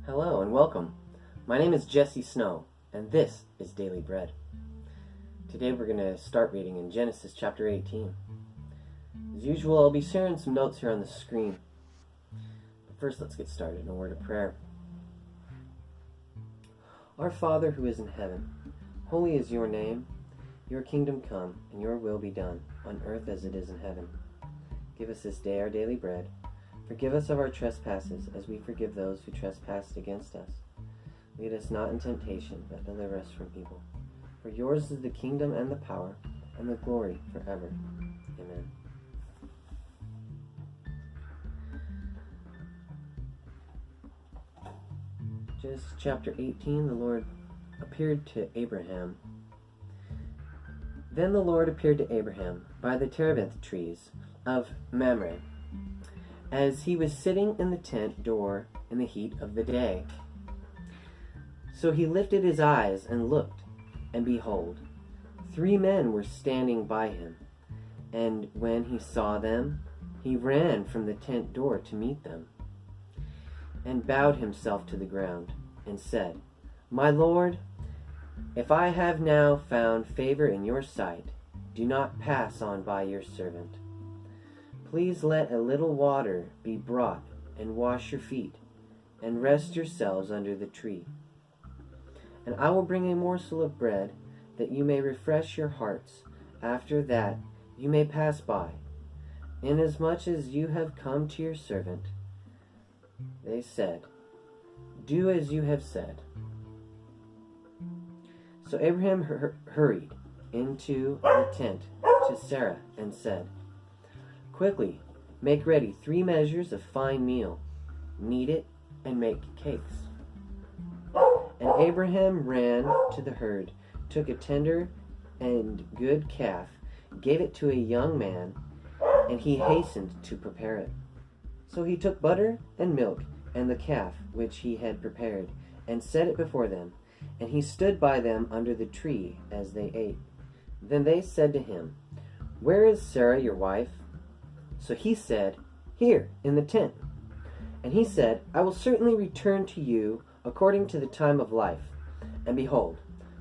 Hello and welcome. My name is Jesse Snow, and this is Daily Bread. Today we're going to start reading in Genesis chapter 18. As usual, I'll be sharing some notes here on the screen. But first, let's get started in a word of prayer. Our Father who is in heaven, holy is your name. Your kingdom come, and your will be done, on earth as it is in heaven. Give us this day our daily bread. Forgive us of our trespasses, as we forgive those who trespass against us. Lead us not in temptation, but deliver us from evil. For yours is the kingdom and the power and the glory forever. Amen. Genesis chapter 18, the Lord appeared to Abraham. Then the Lord appeared to Abraham by the terebinth trees of Mamre, as he was sitting in the tent door in the heat of the day. So he lifted his eyes and looked, and behold, 3 men were standing by him. And when he saw them, he ran from the tent door to meet them, and bowed himself to the ground, and said, My Lord, if I have now found favor in your sight, do not pass on by your servant. Please let a little water be brought, and wash your feet, and rest yourselves under the tree. And I will bring a morsel of bread, that you may refresh your hearts. After that you may pass by. Inasmuch as you have come to your servant. They said, Do as you have said. So Abraham hurried into the tent to Sarah and said, Quickly, make ready 3 measures of fine meal, knead it, and make cakes. And Abraham ran to the herd, took a tender and good calf, gave it to a young man, and he hastened to prepare it. So he took butter and milk and the calf which he had prepared, and set it before them, and he stood by them under the tree as they ate. Then they said to him, Where is Sarah your wife? So he said, Here, in the tent. And he said, I will certainly return to you according to the time of life. And behold,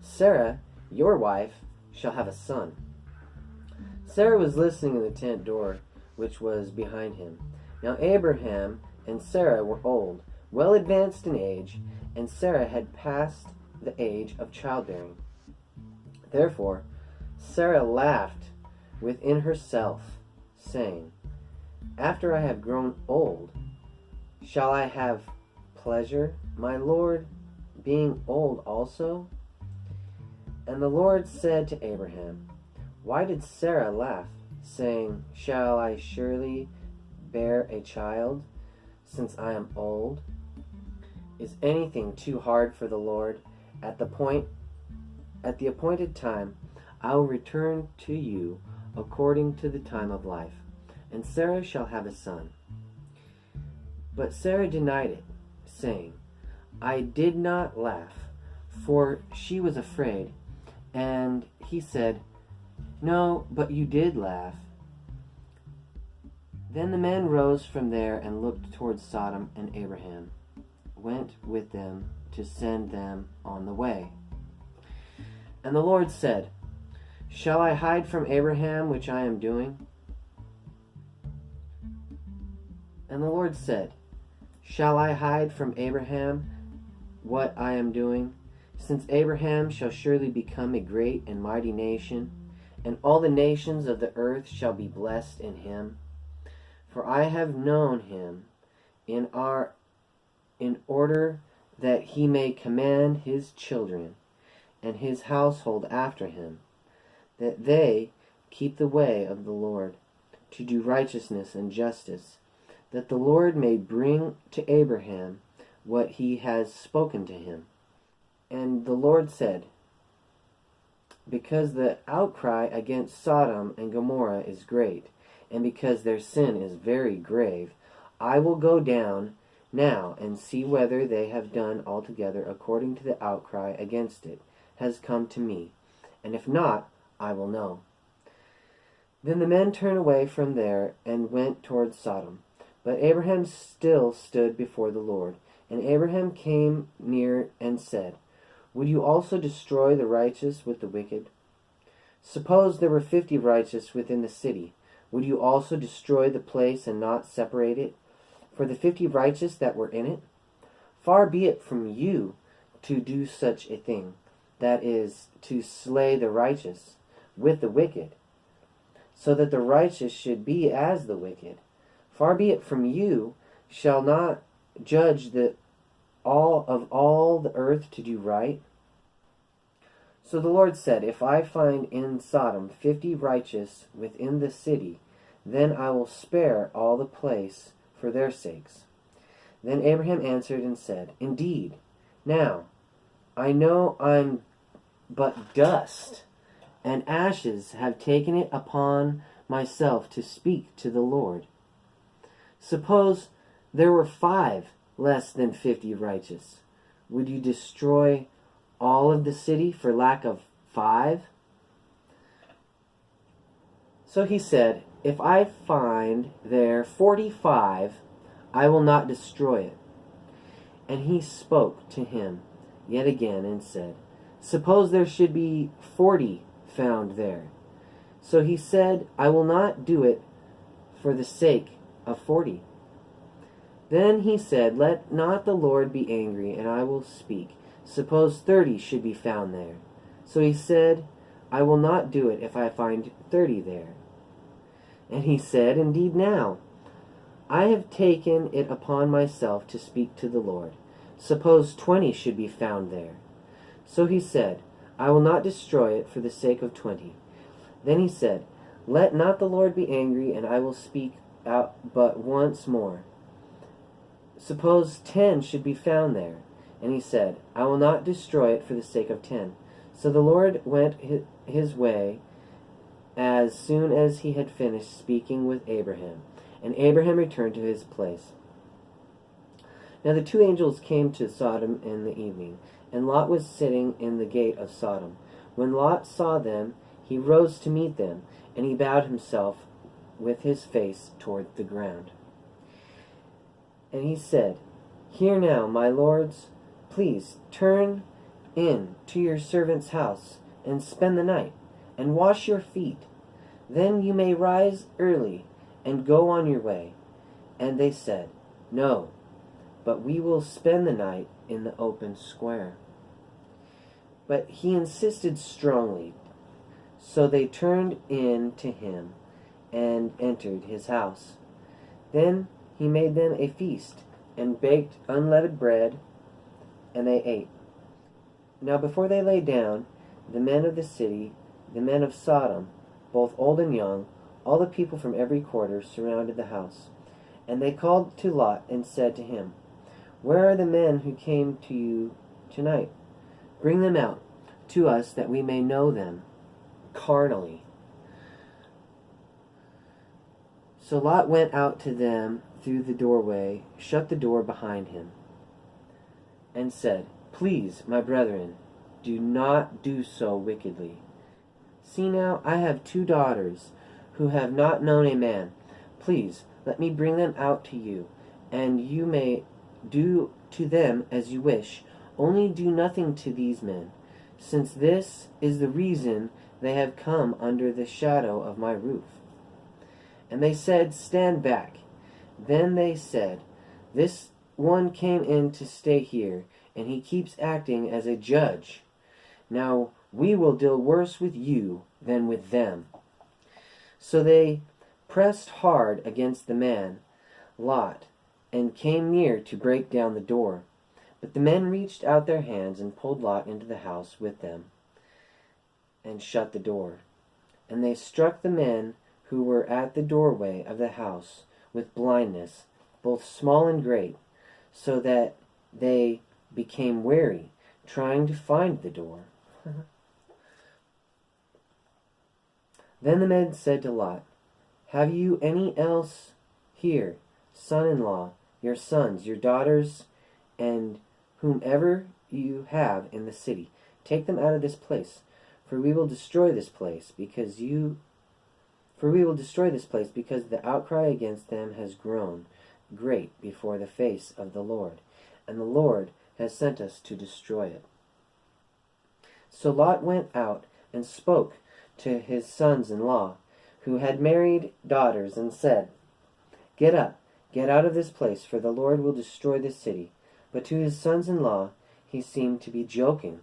Sarah, your wife, shall have a son. Sarah was listening in the tent door, which was behind him. Now Abraham and Sarah were old, well advanced in age, and Sarah had passed the age of childbearing. Therefore Sarah laughed within herself, saying, After I have grown old, shall I have pleasure, my Lord, being old also? And the Lord said to Abraham, Why did Sarah laugh, saying, Shall I surely bear a child, since I am old? Is anything too hard for the Lord? At the appointed time, I will return to you according to the time of life, and Sarah shall have a son. But Sarah denied it, saying, I did not laugh, for she was afraid. And he said, No, but you did laugh. Then the men rose from there and looked towards Sodom, and Abraham went with them to send them on the way. And the Lord said, Shall I hide from Abraham which I am doing? And the Lord said, Shall I hide from Abraham what I am doing? Since Abraham shall surely become a great and mighty nation, and all the nations of the earth shall be blessed in him. For I have known him in order that he may command his children and his household after him, that they keep the way of the Lord, to do righteousness and justice, that the Lord may bring to Abraham what he has spoken to him. And the Lord said, Because the outcry against Sodom and Gomorrah is great, and because their sin is very grave, I will go down now and see whether they have done altogether according to the outcry against it has come to me, and if not, I will know. Then the men turned away from there and went toward Sodom. But Abraham still stood before the Lord, And Abraham came near and said, Would you also destroy the righteous with the wicked? Suppose there were 50 righteous within the city. Would you also destroy the place and not separate it for the 50 righteous that were in it? Far be it from you to do such a thing, that is, to slay the righteous with the wicked, so that the righteous should be as the wicked. Far be it from you, shall not judge all the earth to do right? So the Lord said, If I find in Sodom 50 righteous within the city, then I will spare all the place for their sakes. Then Abraham answered and said, Indeed, now I know I'm but dust, and ashes have taken it upon myself to speak to the Lord. Suppose there were 5 less than 50 righteous. Would you destroy all of the city for lack of 5? So he said, If I find there 45, I will not destroy it. And he spoke to him yet again and said, Suppose there should be 40 found there. So he said, I will not do it for the sake of 40. Then he said, Let not the Lord be angry, and I will speak. Suppose 30 should be found there. So he said, I will not do it if I find 30 there. And he said, Indeed now, I have taken it upon myself to speak to the Lord. Suppose 20 should be found there. So he said, I will not destroy it for the sake of 20. Then he said, Let not the Lord be angry, and I will speak out but once more. Suppose 10 should be found there. And he said, I will not destroy it for the sake of 10. So the Lord went his way as soon as he had finished speaking with Abraham. And Abraham returned to his place. Now the 2 angels came to Sodom in the evening, and Lot was sitting in the gate of Sodom. When Lot saw them, he rose to meet them, and he bowed himself with his face toward the ground. And he said, Hear now, my lords, please turn in to your servant's house, and spend the night, and wash your feet. Then you may rise early, and go on your way. And they said, No, but we will spend the night in the open square. But he insisted strongly. So they turned in to him and entered his house. Then he made them a feast, and baked unleavened bread, and they ate. Now before they lay down, the men of the city, the men of Sodom, both old and young, all the people from every quarter, surrounded the house. And they called to Lot and said to him, Where are the men who came to you tonight? Bring them out to us, that we may know them carnally. So Lot went out to them through the doorway, shut the door behind him, and said, Please, my brethren, do not do so wickedly. See now, I have 2 daughters who have not known a man. Please, let me bring them out to you, and you may do to them as you wish. Only do nothing to these men, since this is the reason they have come under the shadow of my roof. And they said, Stand back. Then they said, This one came in to stay here, and he keeps acting as a judge. Now we will deal worse with you than with them. So they pressed hard against the man, Lot, and came near to break down the door. But the men reached out their hands and pulled Lot into the house with them, and shut the door. And they struck the men who were at the doorway of the house with blindness, both small and great, so that they became weary, trying to find the door. Then the men said to Lot, Have you any else here, son-in-law, your sons, your daughters, and whomever you have in the city? Take them out of this place, for we will destroy this place, because the outcry against them has grown great before the face of the Lord. and the Lord has sent us to destroy it." So Lot went out and spoke to his sons-in-law, who had married daughters, and said, "Get up, get out of this place, for the Lord will destroy this city." But to his sons-in-law he seemed to be joking.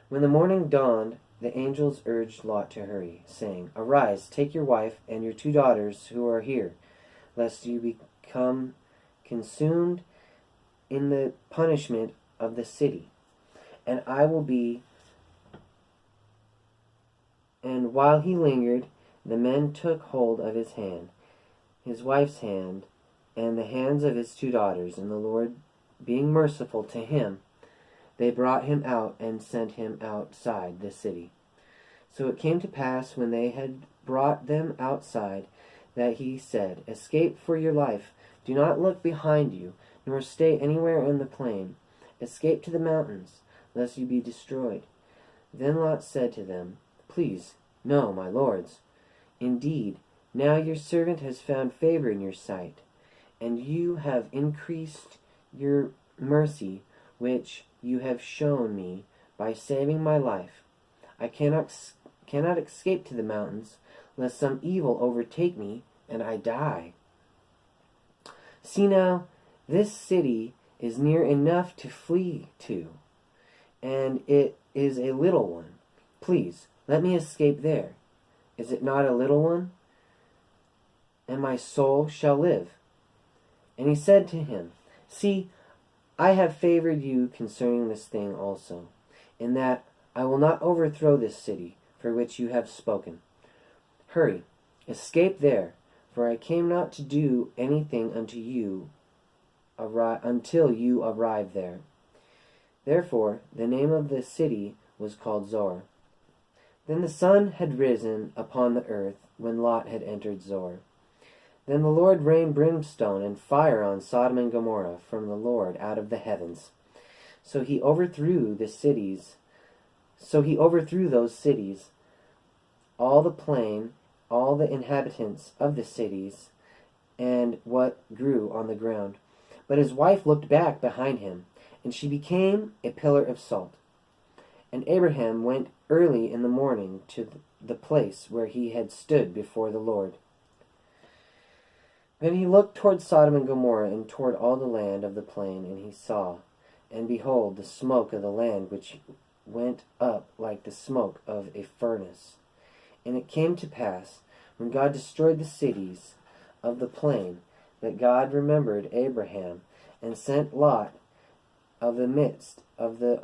When the morning dawned, the angels urged Lot to hurry, saying, "Arise, take your wife and your 2 daughters who are here, lest you become consumed in the punishment of the city. And while he lingered, the men took hold of his hand, his wife's hand, and the hands of his 2 daughters, and the Lord being merciful to him, they brought him out and sent him outside the city. So it came to pass, when they had brought them outside, that he said, "Escape for your life. Do not look behind you, nor stay anywhere in the plain. Escape to the mountains, lest you be destroyed." Then Lot said to them, "Please, no, my lords. Indeed, now your servant has found favor in your sight, and you have increased your mercy, which you have shown me by saving my life. I cannot escape to the mountains, lest some evil overtake me and I die. See now, this city is near enough to flee to, and it is a little one. Please, let me escape there. Is it not a little one? And my soul shall live." And he said to him, "See, I have favored you concerning this thing also, in that I will not overthrow this city for which you have spoken. Hurry, escape there, for I came not to do anything unto you until you arrive there." Therefore the name of the city was called Zoar. Then the sun had risen upon the earth when Lot had entered Zoar. Then the Lord rained brimstone and fire on Sodom and Gomorrah from the Lord out of the heavens. So he overthrew those cities, all the plain, all the inhabitants of the cities, and what grew on the ground. But his wife looked back behind him, and she became a pillar of salt. And Abraham went early in the morning to the place where he had stood before the Lord. Then he looked toward Sodom and Gomorrah, and toward all the land of the plain, and he saw, and behold, the smoke of the land which went up like the smoke of a furnace. And it came to pass, when God destroyed the cities of the plain, that God remembered Abraham, and sent Lot of the midst of the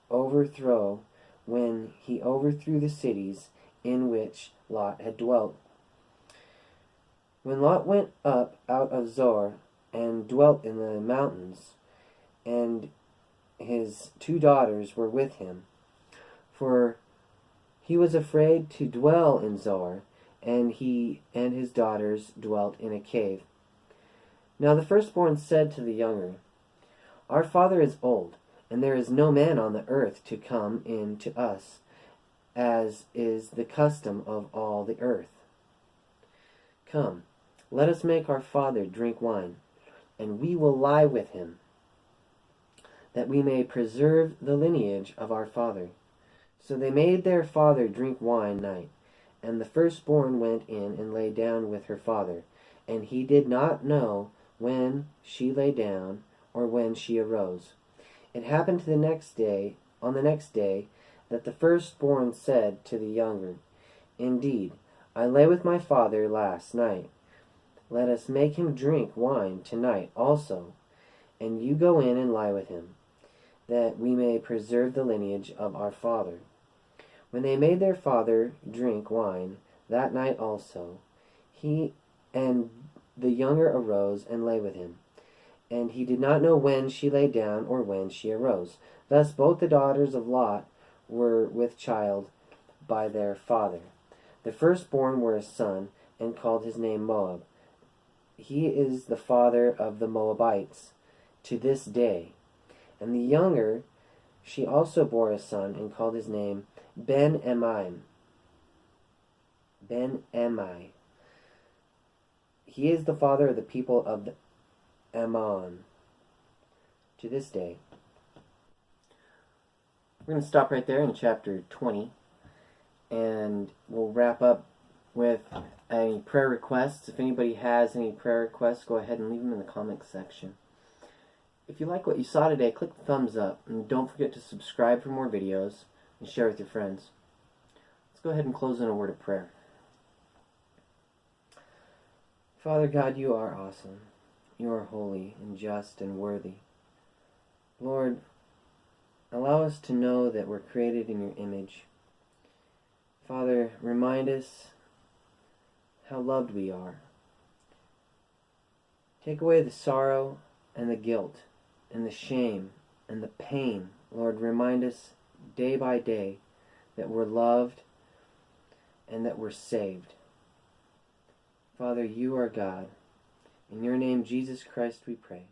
overthrow, when he overthrew the cities in which Lot had dwelt. When Lot went up out of Zoar and dwelt in the mountains, and his 2 daughters were with him, for he was afraid to dwell in Zoar, and he and his daughters dwelt in a cave. Now the firstborn said to the younger, "Our father is old, and there is no man on the earth to come in to us, as is the custom of all the earth. Come, let us make our father drink wine, and we will lie with him, that we may preserve the lineage of our father." So they made their father drink wine night, and the firstborn went in and lay down with her father, and he did not know when she lay down or when she arose. It happened on the next day, that the firstborn said to the younger, "Indeed, I lay with my father last night. Let us make him drink wine tonight also, and you go in and lie with him, that we may preserve the lineage of our father." When they made their father drink wine that night also, he and the younger arose and lay with him, and he did not know when she lay down or when she arose. Thus both the daughters of Lot were with child by their father. The firstborn were a son, and called his name Moab. He is the father of the Moabites to this day. And the younger, she also bore a son, and called his name Ben-Ammi. He is the father of the people of Ammon. To this day. We're going to stop right there in chapter 20, and we'll wrap up with any prayer requests. If anybody has any prayer requests, go ahead and leave them in the comments section. If you like what you saw today, click the thumbs up, and don't forget to subscribe for more videos and share with your friends. Let's go ahead and close in a word of prayer. Father God, you are awesome. You are holy and just and worthy. Lord, allow us to know that we're created in your image. Father, remind us how loved we are. Take away the sorrow and the guilt and the shame and the pain. Lord, remind us day by day that we're loved and that we're saved. Father, you are God. In your name, Jesus Christ, we pray.